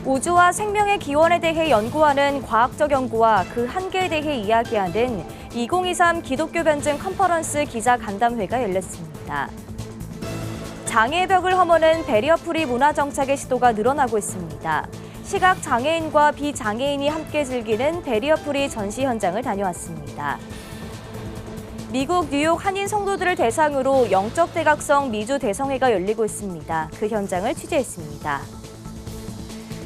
우주와 생명의 기원에 대해 연구하는 과학적 연구와 그 한계에 대해 이야기하는 2023 기독교 변증 컨퍼런스 기자 간담회가 열렸습니다. 장애의 벽을 허무는 베리어프리 문화 정착의 시도가 늘어나고 있습니다. 시각 장애인과 비장애인이 함께 즐기는 베리어프리 전시 현장을 다녀왔습니다. 미국 뉴욕 한인 성도들을 대상으로 영적 대각성 미주 대성회가 열리고 있습니다. 그 현장을 취재했습니다.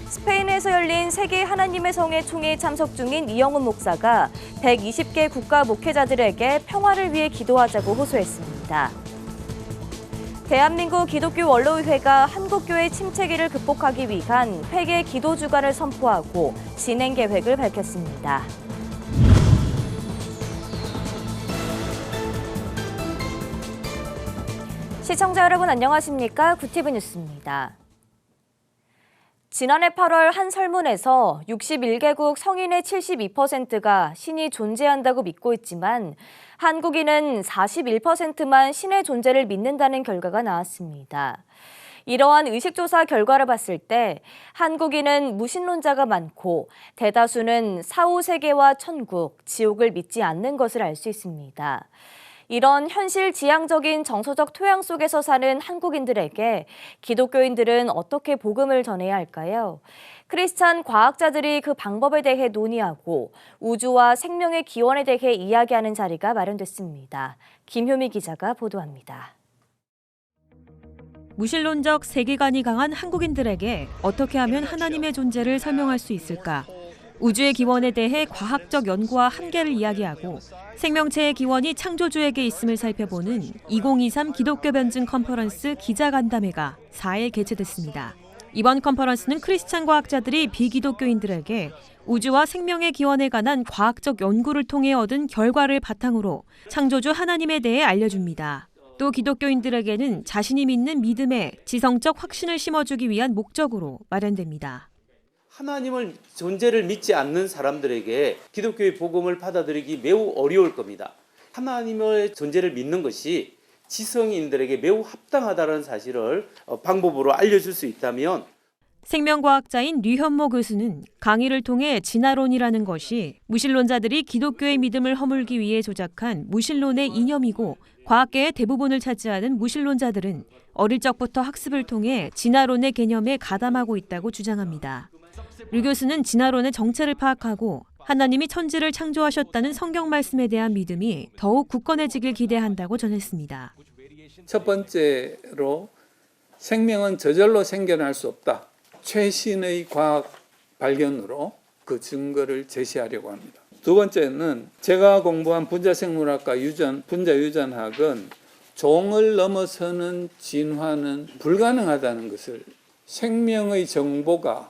스페인에서 열린 세계 하나님의 성회 총회에 참석 중인 이영훈 목사가 120개 국가 목회자들에게 평화를 위해 기도하자고 호소했습니다. 대한민국 기독교 원로의회가 한국교회 침체기를 극복하기 위한 회개 기도 주간을 선포하고 진행 계획을 밝혔습니다. 시청자 여러분 안녕하십니까? 구티브 뉴스입니다. 지난해 8월 한 설문에서 61개국 성인의 72%가 신이 존재한다고 믿고 있지만 한국인은 41%만 신의 존재를 믿는다는 결과가 나왔습니다. 이러한 의식조사 결과를 봤을 때 한국인은 무신론자가 많고 대다수는 사후세계와 천국, 지옥을 믿지 않는 것을 알 수 있습니다. 이런 현실 지향적인 정서적 토양 속에서 사는 한국인들에게 기독교인들은 어떻게 복음을 전해야 할까요? 크리스찬 과학자들이 그 방법에 대해 논의하고 우주와 생명의 기원에 대해 이야기하는 자리가 마련됐습니다. 김효미 기자가 보도합니다. 무신론적 세계관이 강한 한국인들에게 어떻게 하면 하나님의 존재를 설명할 수 있을까? 우주의 기원에 대해 과학적 연구와 한계를 이야기하고 생명체의 기원이 창조주에게 있음을 살펴보는 2023 기독교 변증 컨퍼런스 기자간담회가 4일 개최됐습니다. 이번 컨퍼런스는 크리스찬 과학자들이 비기독교인들에게 우주와 생명의 기원에 관한 과학적 연구를 통해 얻은 결과를 바탕으로 창조주 하나님에 대해 알려줍니다. 또 기독교인들에게는 자신이 믿는 믿음에 지성적 확신을 심어주기 위한 목적으로 마련됩니다. 하나님을 존재를 믿지 않는 사람들에게 기독교의 복음을 받아들이기 매우 어려울 겁니다. 하나님의 존재를 믿는 것이 지성인들에게 매우 합당하다는 사실을 방법으로 알려줄 수 있다면 생명과학자인 류현모 교수는 강의를 통해 진화론이라는 것이 무신론자들이 기독교의 믿음을 허물기 위해 조작한 무신론의 이념이고 과학계의 대부분을 차지하는 무신론자들은 어릴 적부터 학습을 통해 진화론의 개념에 가담하고 있다고 주장합니다. 류 교수는 진화론의 정체를 파악하고 하나님이 천지를 창조하셨다는 성경 말씀에 대한 믿음이 더욱 굳건해지길 기대한다고 전했습니다. 첫 번째로 생명은 저절로 생겨날 수 없다. 최신의 과학 발견으로 그 증거를 제시하려고 합니다. 두 번째는 제가 공부한 분자생물학과 분자유전학은 종을 넘어서는 진화는 불가능하다는 것을 생명의 정보가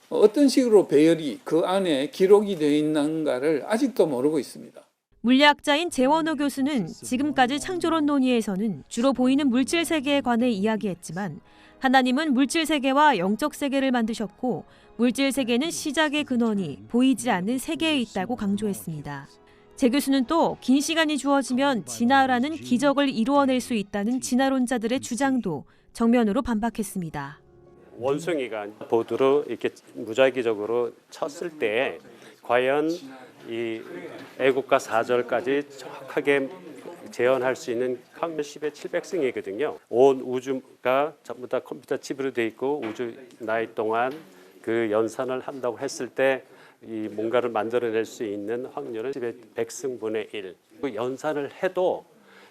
어떤 식으로 배열이 그 안에 기록이 되어 있는가를 아직도 모르고 있습니다. 물리학자인 재원호 교수는 지금까지 창조론 논의에서는 주로 보이는 물질 세계에 관해 이야기했지만 하나님은 물질 세계와 영적 세계를 만드셨고 물질 세계는 시작의 근원이 보이지 않는 세계에 있다고 강조했습니다. 재 교수는 또 긴 시간이 주어지면 진화라는 기적을 이루어낼 수 있다는 진화론자들의 주장도 정면으로 반박했습니다. 원숭이가 보드로 이렇게 무작위적으로 쳤을 때 과연 이 애국가 4절까지 정확하게 재현할 수 있는 확률 10의 700승이거든요. 온 우주가 전부 다 컴퓨터 칩으로 돼 있고 우주 나이 동안 그 연산을 한다고 했을 때 이 뭔가를 만들어낼 수 있는 확률은 10의 100승분의 1. 그 연산을 해도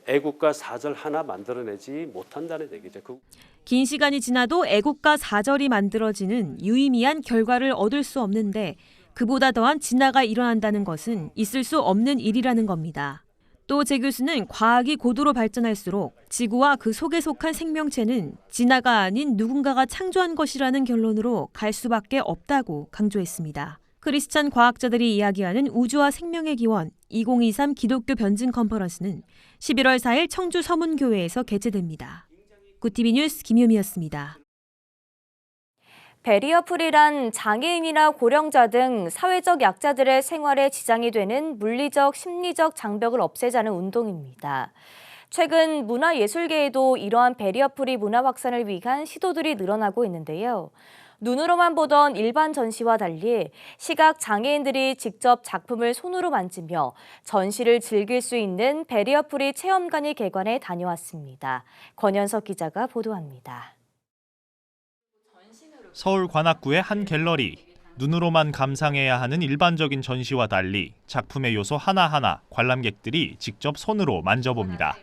애국가 4절 하나 만들어내지 못한다는 얘기죠. 긴 시간이 지나도 애국가 4절이 만들어지는 유의미한 결과를 얻을 수 없는데 그보다 더한 진화가 일어난다는 것은 있을 수 없는 일이라는 겁니다. 또 재 교수는 과학이 고도로 발전할수록 지구와 그 속에 속한 생명체는 진화가 아닌 누군가가 창조한 것이라는 결론으로 갈 수밖에 없다고 강조했습니다. 크리스찬 과학자들이 이야기하는 우주와 생명의 기원 2023 기독교 변증 컨퍼런스는 11월 4일 청주 서문교회에서 개최됩니다. 구티비 뉴스 김효미였습니다. 베리어프리란 장애인이나 고령자 등 사회적 약자들의 생활에 지장이 되는 물리적, 심리적 장벽을 없애자는 운동입니다. 최근 문화예술계에도 이러한 베리어프리 문화 확산을 위한 시도들이 늘어나고 있는데요. 눈으로만 보던 일반 전시와 달리 시각 장애인들이 직접 작품을 손으로 만지며 전시를 즐길 수 있는 베리어프리 체험관이 개관해 다녀왔습니다. 권현석 기자가 보도합니다. 서울 관악구의 한 갤러리. 눈으로만 감상해야 하는 일반적인 전시와 달리 작품의 요소 하나하나 관람객들이 직접 손으로 만져봅니다.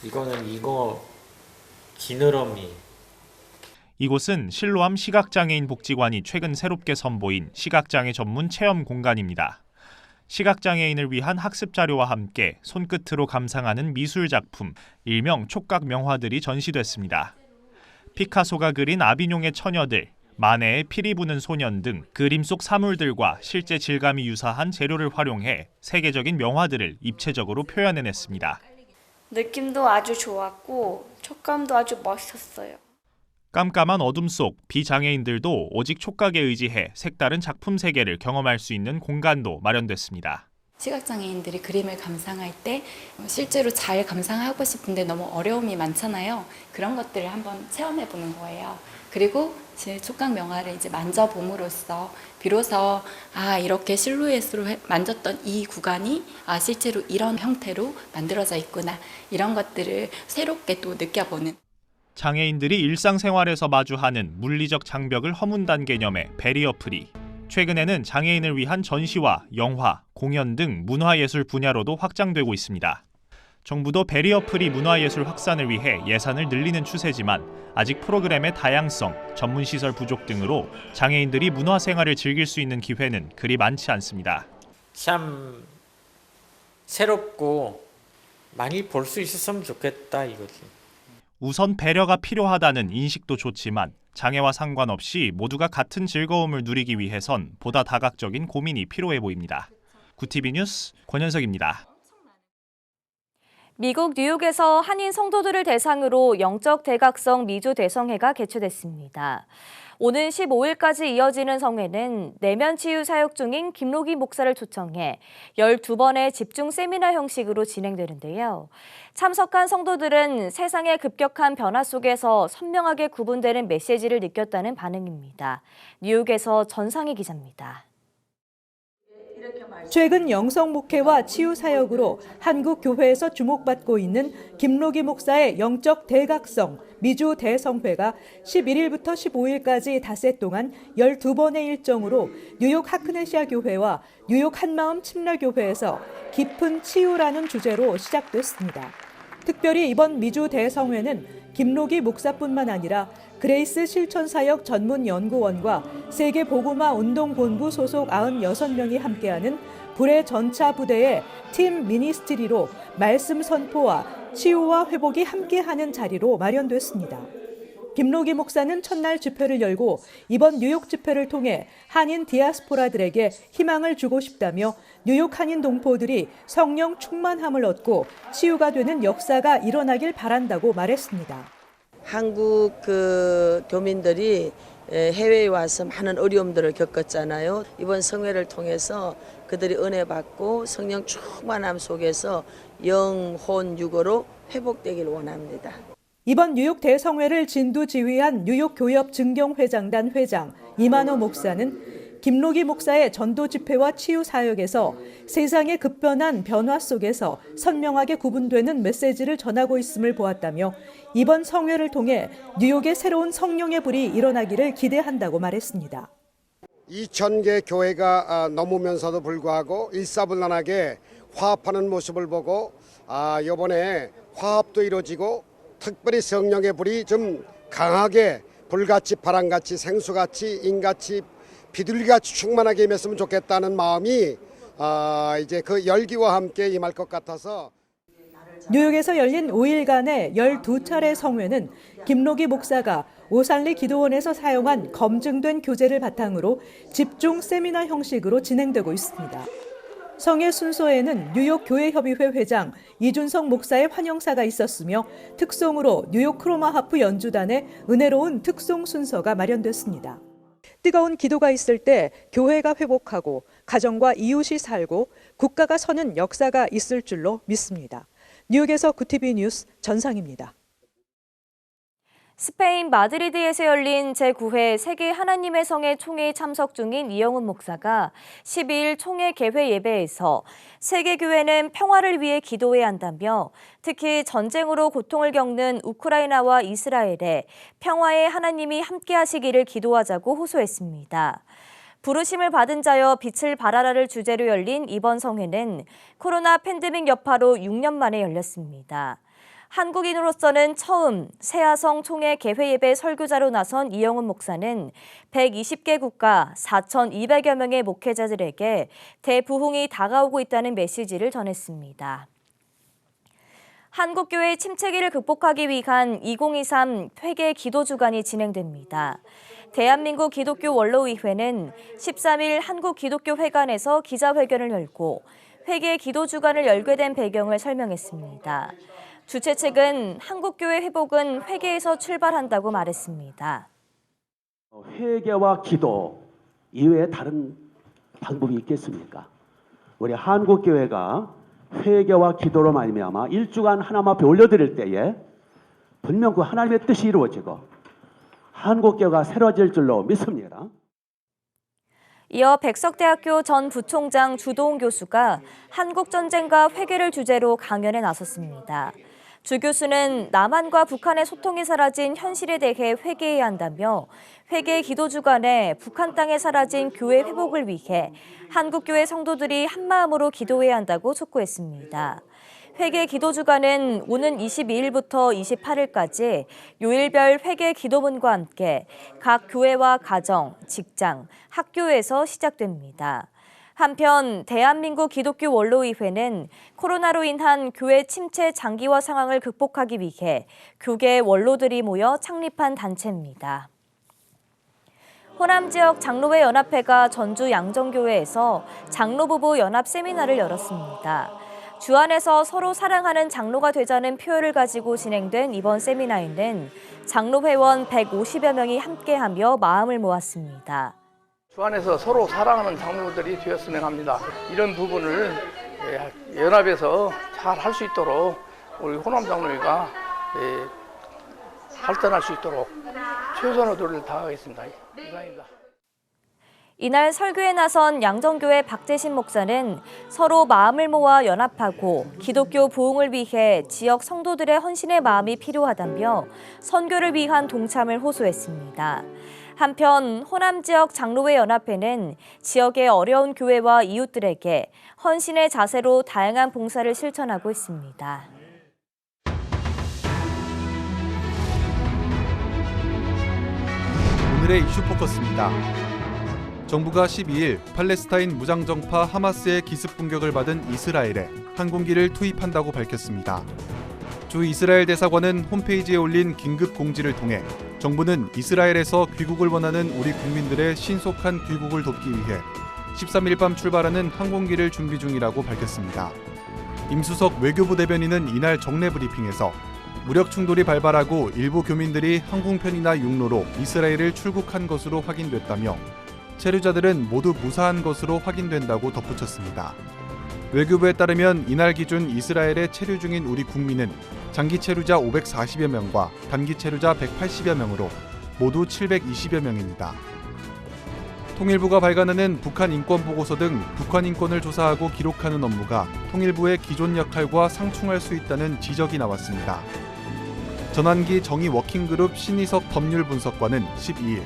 이거는 이거 지느러미. 이곳은 실로암 시각장애인 복지관이 최근 새롭게 선보인 시각장애 전문 체험 공간입니다. 시각장애인을 위한 학습 자료와 함께 손끝으로 감상하는 미술 작품, 일명 촉각 명화들이 전시됐습니다. 피카소가 그린 아비뇽의 처녀들, 마네의 피리 부는 소년 등 그림 속 사물들과 실제 질감이 유사한 재료를 활용해 세계적인 명화들을 입체적으로 표현해냈습니다. 느낌도 아주 좋았고 촉감도 아주 멋있었어요. 깜깜한 어둠 속 비장애인들도 오직 촉각에 의지해 색다른 작품 세계를 경험할 수 있는 공간도 마련됐습니다. 시각장애인들이 그림을 감상할 때 실제로 잘 감상하고 싶은데 너무 어려움이 많잖아요. 그런 것들을 한번 체험해 보는 거예요. 그리고 제 촉각 명화를 이제 만져봄으로써 비로소 이렇게 실루엣으로 만졌던 이 구간이 실제로 이런 형태로 만들어져 있구나. 이런 것들을 새롭게 또 느껴보는. 장애인들이 일상생활에서 마주하는 물리적 장벽을 허문단 개념의 베리어프리. 최근에는 장애인을 위한 전시와 영화, 공연 등 문화예술 분야로도 확장되고 있습니다. 정부도 베리어프리 문화예술 확산을 위해 예산을 늘리는 추세지만 아직 프로그램의 다양성, 전문시설 부족 등으로 장애인들이 문화생활을 즐길 수 있는 기회는 그리 많지 않습니다. 참 새롭고 많이 볼 수 있었으면 좋겠다 이거지. 우선 배려가 필요하다는 인식도 좋지만 장애와 상관없이 모두가 같은 즐거움을 누리기 위해선 보다 다각적인 고민이 필요해 보입니다. 구티비 뉴스 권현석입니다. 미국 뉴욕에서 한인 성도들을 대상으로 영적 대각성 미주 대성회가 개최됐습니다. 오는 15일까지 이어지는 성회는 내면 치유 사역 중인 김로기 목사를 초청해 12번의 집중 세미나 형식으로 진행되는데요. 참석한 성도들은 세상의 급격한 변화 속에서 선명하게 구분되는 메시지를 느꼈다는 반응입니다. 뉴욕에서 전상희 기자입니다. 최근 영성 목회와 치유 사역으로 한국 교회에서 주목받고 있는 김로기 목사의 영적 대각성 미주 대성회가 11일부터 15일까지 닷새 동안 12번의 일정으로 뉴욕 하크네시아 교회와 뉴욕 한마음 침례교회에서 깊은 치유라는 주제로 시작됐습니다. 특별히 이번 미주 대성회는 김로기 목사뿐만 아니라 그레이스 실천사역 전문연구원과 세계복음화 운동본부 소속 96명이 함께하는 불의 전차 부대의 팀 미니스트리로 말씀 선포와 치유와 회복이 함께하는 자리로 마련됐습니다. 김로기 목사는 첫날 집회를 열고 이번 뉴욕 집회를 통해 한인 디아스포라들에게 희망을 주고 싶다며 뉴욕 한인 동포들이 성령 충만함을 얻고 치유가 되는 역사가 일어나길 바란다고 말했습니다. 한국 교민들이 해외에 와서 많은 어려움들을 겪었잖아요. 이번 성회를 통해서 그들이 은혜 받고 성령 충만함 속에서 영혼 육으로 회복되길 원합니다. 이번 뉴욕 대성회를 진두지휘한 뉴욕 교협 증경회장단 회장 이만호 목사는 김로기 목사의 전도 집회와 치유 사역에서 세상의 급변한 변화 속에서 선명하게 구분되는 메시지를 전하고 있음을 보았다며 이번 성회를 통해 뉴욕의 새로운 성령의 불이 일어나기를 기대한다고 말했습니다. 2,000개 교회가 넘으면서도 불구하고 일사불란하게 화합하는 모습을 보고 이번에 화합도 이루어지고 특별히 성령의 불이 좀 강하게 불같이 바람같이 생수같이 인같이 비둘기같이 충만하게 임했으면 좋겠다는 마음이 이제 그 열기와 함께 임할 것 같아서. 뉴욕에서 열린 5일간의 12차례 성회는 김로기 목사가 오살리 기도원에서 사용한 검증된 교재를 바탕으로 집중 세미나 형식으로 진행되고 있습니다. 성회 순서에는 뉴욕 교회협의회 회장 이준석 목사의 환영사가 있었으며 특송으로 뉴욕 크로마하프 연주단의 은혜로운 특송 순서가 마련됐습니다. 뜨거운 기도가 있을 때 교회가 회복하고 가정과 이웃이 살고 국가가 서는 역사가 있을 줄로 믿습니다. 뉴욕에서 구티비 뉴스 전상입니다. 스페인 마드리드에서 열린 제9회 세계 하나님의 성회 총회에 참석 중인 이영훈 목사가 12일 총회 개회 예배에서 세계교회는 평화를 위해 기도해야 한다며 특히 전쟁으로 고통을 겪는 우크라이나와 이스라엘에 평화의 하나님이 함께하시기를 기도하자고 호소했습니다. 부르심을 받은 자여 빛을 발하라를 주제로 열린 이번 성회는 코로나 팬데믹 여파로 6년 만에 열렸습니다. 한국인으로서는 처음 새하성 총회 개회 예배 설교자로 나선 이영훈 목사는 120개 국가 4,200여 명의 목회자들에게 대부흥이 다가오고 있다는 메시지를 전했습니다. 한국교회 침체기를 극복하기 위한 2023 회개 기도 주간이 진행됩니다. 대한민국 기독교 원로의회는 13일 한국기독교회관에서 기자회견을 열고 회개 기도 주간을 열게 된 배경을 설명했습니다. 주최 측은 한국교회 회복은 회개에서 출발한다고 말했습니다. 회개와 기도 이외에 다른 방법이 있겠습니까? 우리 한국교회가 회개와 기도로 말미암아 일주간 하나님 앞에 올려드릴 때에 분명 그 하나님의 뜻이 이루어지고 한국교회가 새로워질 줄로 믿습니다. 이어 백석대학교 전 부총장 주도훈 교수가 한국전쟁과 회개를 주제로 강연에 나섰습니다. 주 교수는 남한과 북한의 소통이 사라진 현실에 대해 회개해야 한다며 회개 기도 주간에 북한 땅에 사라진 교회 회복을 위해 한국교회 성도들이 한마음으로 기도해야 한다고 촉구했습니다. 회개 기도 주간은 오는 22일부터 28일까지 요일별 회개 기도문과 함께 각 교회와 가정, 직장, 학교에서 시작됩니다. 한편 대한민국 기독교 원로의회는 코로나로 인한 교회 침체 장기화 상황을 극복하기 위해 교계 원로들이 모여 창립한 단체입니다. 호남 지역 장로회 연합회가 전주 양정교회에서 장로부부 연합 세미나를 열었습니다. 주 안에서 서로 사랑하는 장로가 되자는 표어를 가지고 진행된 이번 세미나에는 장로회원 150여 명이 함께하며 마음을 모았습니다. 주 안에서 서로 사랑하는 장로들이 되었으면 합니다. 이런 부분을 연합에서 잘 할 수 있도록 우리 호남 장로회가 발전할 수 있도록 최선의 노력을 다하겠습니다. 이상입니다. 이날 설교에 나선 양정교회 박재신 목사는 서로 마음을 모아 연합하고 기독교 부흥을 위해 지역 성도들의 헌신의 마음이 필요하다며 선교를 위한 동참을 호소했습니다. 한편 호남 지역 장로회 연합회는 지역의 어려운 교회와 이웃들에게 헌신의 자세로 다양한 봉사를 실천하고 있습니다. 오늘의 이슈 포커스입니다. 정부가 12일 팔레스타인 무장정파 하마스의 기습 공격을 받은 이스라엘에 항공기를 투입한다고 밝혔습니다. 주 이스라엘 대사관은 홈페이지에 올린 긴급 공지를 통해 정부는 이스라엘에서 귀국을 원하는 우리 국민들의 신속한 귀국을 돕기 위해 13일 밤 출발하는 항공기를 준비 중이라고 밝혔습니다. 임수석 외교부 대변인은 이날 정례 브리핑에서 무력 충돌이 발발하고 일부 교민들이 항공편이나 육로로 이스라엘을 출국한 것으로 확인됐다며 체류자들은 모두 무사한 것으로 확인된다고 덧붙였습니다. 외교부에 따르면 이날 기준 이스라엘에 체류 중인 우리 국민은 장기 체류자 540여 명과 단기 체류자 180여 명으로 모두 720여 명입니다. 통일부가 발간하는 북한 인권 보고서 등 북한 인권을 조사하고 기록하는 업무가 통일부의 기존 역할과 상충할 수 있다는 지적이 나왔습니다. 전환기 정의 워킹그룹 신희석 법률 분석관은 12일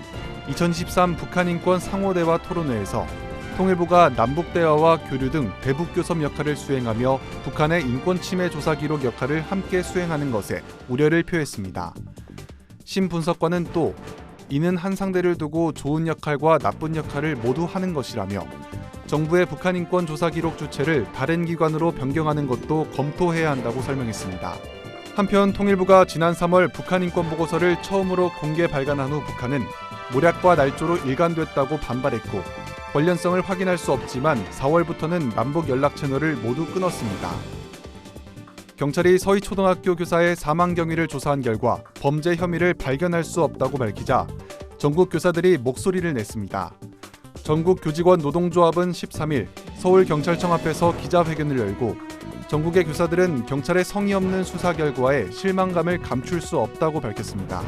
2023 북한 인권 상호대화 토론회에서 통일부가 남북대화와 교류 등 대북교섭 역할을 수행하며 북한의 인권 침해 조사 기록 역할을 함께 수행하는 것에 우려를 표했습니다. 신 분석관은 또 이는 한 상대를 두고 좋은 역할과 나쁜 역할을 모두 하는 것이라며 정부의 북한 인권 조사 기록 주체를 다른 기관으로 변경하는 것도 검토해야 한다고 설명했습니다. 한편 통일부가 지난 3월 북한 인권 보고서를 처음으로 공개 발간한 후 북한은 모략과 날조로 일관됐다고 반발했고 관련성을 확인할 수 없지만 4월부터는 남북 연락 채널을 모두 끊었습니다. 경찰이 서희초등학교 교사의 사망 경위를 조사한 결과 범죄 혐의를 발견할 수 없다고 밝히자 전국 교사들이 목소리를 냈습니다. 전국 교직원 노동조합은 13일 서울경찰청 앞에서 기자회견을 열고 전국의 교사들은 경찰의 성의 없는 수사 결과에 실망감을 감출 수 없다고 밝혔습니다.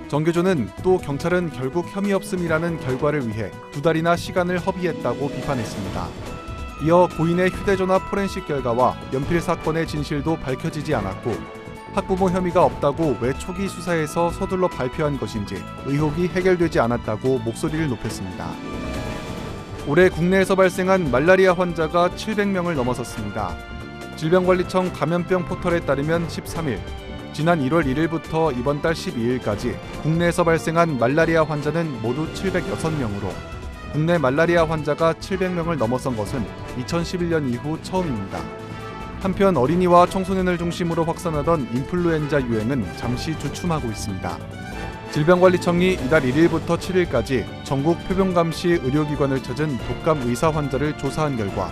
정교조는 또 경찰은 결국 혐의 없음이라는 결과를 위해 2달이나 시간을 허비했다고 비판했습니다. 이어 고인의 휴대전화 포렌식 결과와 연필 사건의 진실도 밝혀지지 않았고 학부모 혐의가 없다고 왜 초기 수사에서 서둘러 발표한 것인지 의혹이 해결되지 않았다고 목소리를 높였습니다. 올해 국내에서 발생한 말라리아 환자가 700명을 넘어섰습니다. 질병관리청 감염병 포털에 따르면 13일, 지난 1월 1일부터 이번 달 12일까지 국내에서 발생한 말라리아 환자는 모두 706명으로 국내 말라리아 환자가 700명을 넘어선 것은 2011년 이후 처음입니다. 한편 어린이와 청소년을 중심으로 확산하던 인플루엔자 유행은 잠시 주춤하고 있습니다. 질병관리청이 이달 1일부터 7일까지 전국 표본감시 의료기관을 찾은 독감 의사 환자를 조사한 결과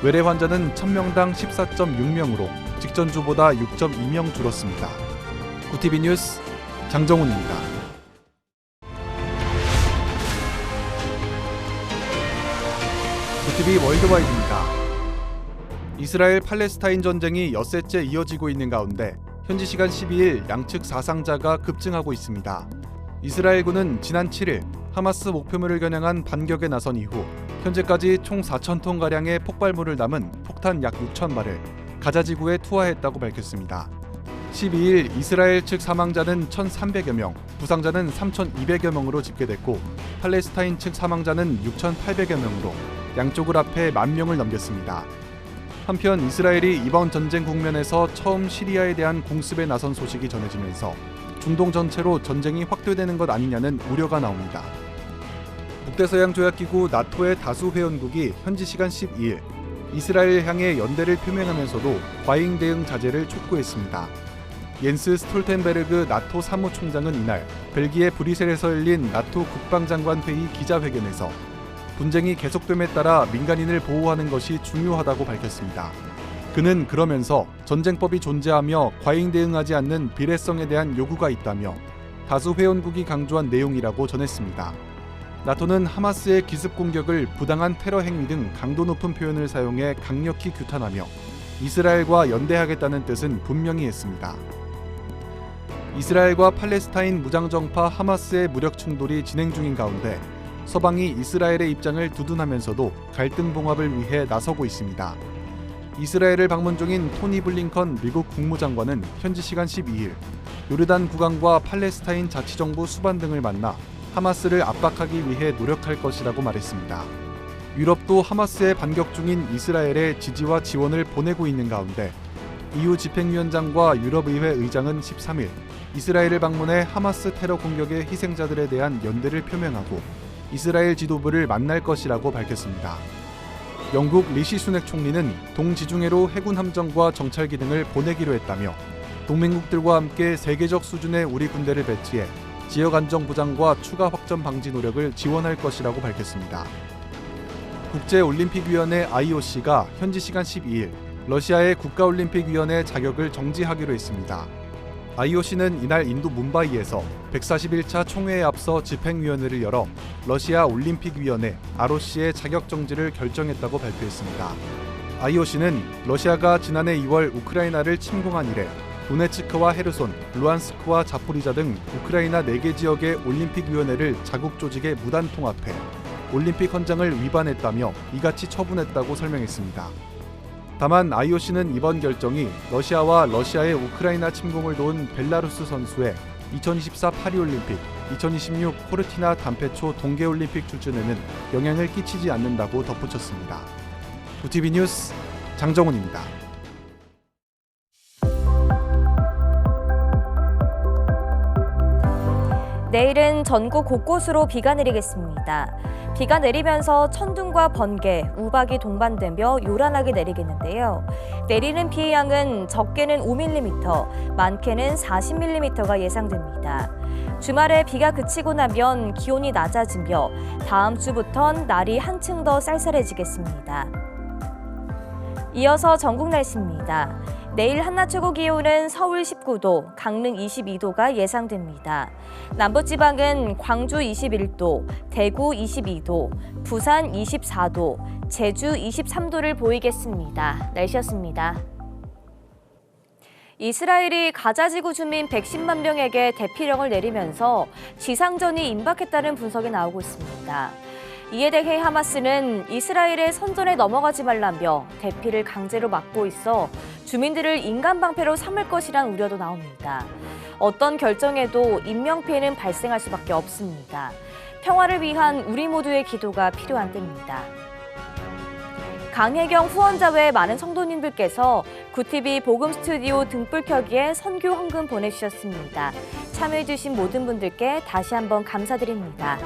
외래 환자는 1000명당 14.6명으로 직전주보다 6.2명 줄었습니다. 구티비 뉴스 장정훈입니다. 구티비 월드와이드입니다. 이스라엘 팔레스타인 전쟁이 엿새째 이어지고 있는 가운데 현지 시간 12일 양측 사상자가 급증하고 있습니다. 이스라엘군은 지난 7일 하마스 목표물을 겨냥한 반격에 나선 이후 현재까지 총 4,000톤가량의 폭발물을 담은 폭탄 약 6,000발을 가자 지구에 투하했다고 밝혔습니다. 12일 이스라엘 측 사망자는 1,300여 명, 부상자는 3,200여 명으로 집계됐고 팔레스타인 측 사망자는 6,800여 명으로 양쪽을 합해 10,000명을 넘겼습니다. 한편 이스라엘이 이번 전쟁 국면에서 처음 시리아에 대한 공습에 나선 소식이 전해지면서 중동 전체로 전쟁이 확대되는 것 아니냐는 우려가 나옵니다. 북대서양조약기구 나토의 다수 회원국이 현지 시간 12일 이스라엘 향해 연대를 표명하면서도 과잉 대응 자제를 촉구했습니다. 옌스 스톨텐베르그 나토 사무총장은 이날 벨기에 브뤼셀에서 열린 나토 국방장관회의 기자회견에서 분쟁이 계속됨에 따라 민간인을 보호하는 것이 중요하다고 밝혔습니다. 그는 그러면서 전쟁법이 존재하며 과잉 대응하지 않는 비례성에 대한 요구가 있다며 다수 회원국이 강조한 내용이라고 전했습니다. 나토는 하마스의 기습 공격을 부당한 테러 행위 등 강도 높은 표현을 사용해 강력히 규탄하며 이스라엘과 연대하겠다는 뜻은 분명히 했습니다. 이스라엘과 팔레스타인 무장정파 하마스의 무력 충돌이 진행 중인 가운데 서방이 이스라엘의 입장을 두둔하면서도 갈등 봉합을 위해 나서고 있습니다. 이스라엘을 방문 중인 토니 블링컨 미국 국무장관은 현지 시간 12일 요르단 국왕과 팔레스타인 자치정부 수반 등을 만나 하마스를 압박하기 위해 노력할 것이라고 말했습니다. 유럽도 하마스에 반격 중인 이스라엘의 지지와 지원을 보내고 있는 가운데 EU 집행위원장과 유럽의회 의장은 13일 이스라엘을 방문해 하마스 테러 공격의 희생자들에 대한 연대를 표명하고 이스라엘 지도부를 만날 것이라고 밝혔습니다. 영국 리시 수넥 총리는 동지중해로 해군 함정과 정찰기 등을 보내기로 했다며 동맹국들과 함께 세계적 수준의 우리 군대를 배치해 지역 안정 보장과 추가 확전 방지 노력을 지원할 것이라고 밝혔습니다. 국제올림픽위원회 IOC가 현지 시간 12일 러시아의 국가올림픽위원회 자격을 정지하기로 했습니다. IOC는 이날 인도 뭄바이에서 141차 총회에 앞서 집행위원회를 열어 러시아 올림픽위원회 ROC의 자격 정지를 결정했다고 발표했습니다. IOC는 러시아가 지난해 2월 우크라이나를 침공한 이래 도네츠크와 헤르손, 루안스크와 자포리자 등 우크라이나 4개 지역의 올림픽위원회를 자국 조직에 무단 통합해 올림픽 헌장을 위반했다며 이같이 처분했다고 설명했습니다. 다만 IOC는 이번 결정이 러시아와 러시아의 우크라이나 침공을 도운 벨라루스 선수의 2024 파리올림픽, 2026 코르티나 단페초 동계올림픽 출전에는 영향을 끼치지 않는다고 덧붙였습니다. 구티비 뉴스 장정훈입니다. 내일은 전국 곳곳으로 비가 내리겠습니다. 비가 내리면서 천둥과 번개, 우박이 동반되며 요란하게 내리겠는데요. 내리는 비의 양은 적게는 5mm, 많게는 40mm가 예상됩니다. 주말에 비가 그치고 나면 기온이 낮아지며 다음 주부턴 날이 한층 더 쌀쌀해지겠습니다. 이어서 전국 날씨입니다. 내일 한낮 최고 기온은 서울 19도, 강릉 22도가 예상됩니다. 남부지방은 광주 21도, 대구 22도, 부산 24도, 제주 23도를 보이겠습니다. 날씨였습니다. 이스라엘이 가자지구 주민 110만 명에게 대피령을 내리면서 지상전이 임박했다는 분석이 나오고 있습니다. 이에 대해 하마스는 이스라엘의 선전에 넘어가지 말라며 대피를 강제로 막고 있어 주민들을 인간방패로 삼을 것이란 우려도 나옵니다. 어떤 결정에도 인명피해는 발생할 수밖에 없습니다. 평화를 위한 우리 모두의 기도가 필요한 때입니다. 강혜경 후원자 외 많은 성도님들께서 구TV 복음 스튜디오 등불 켜기에 선교 헌금 보내주셨습니다. 참여해주신 모든 분들께 다시 한번 감사드립니다.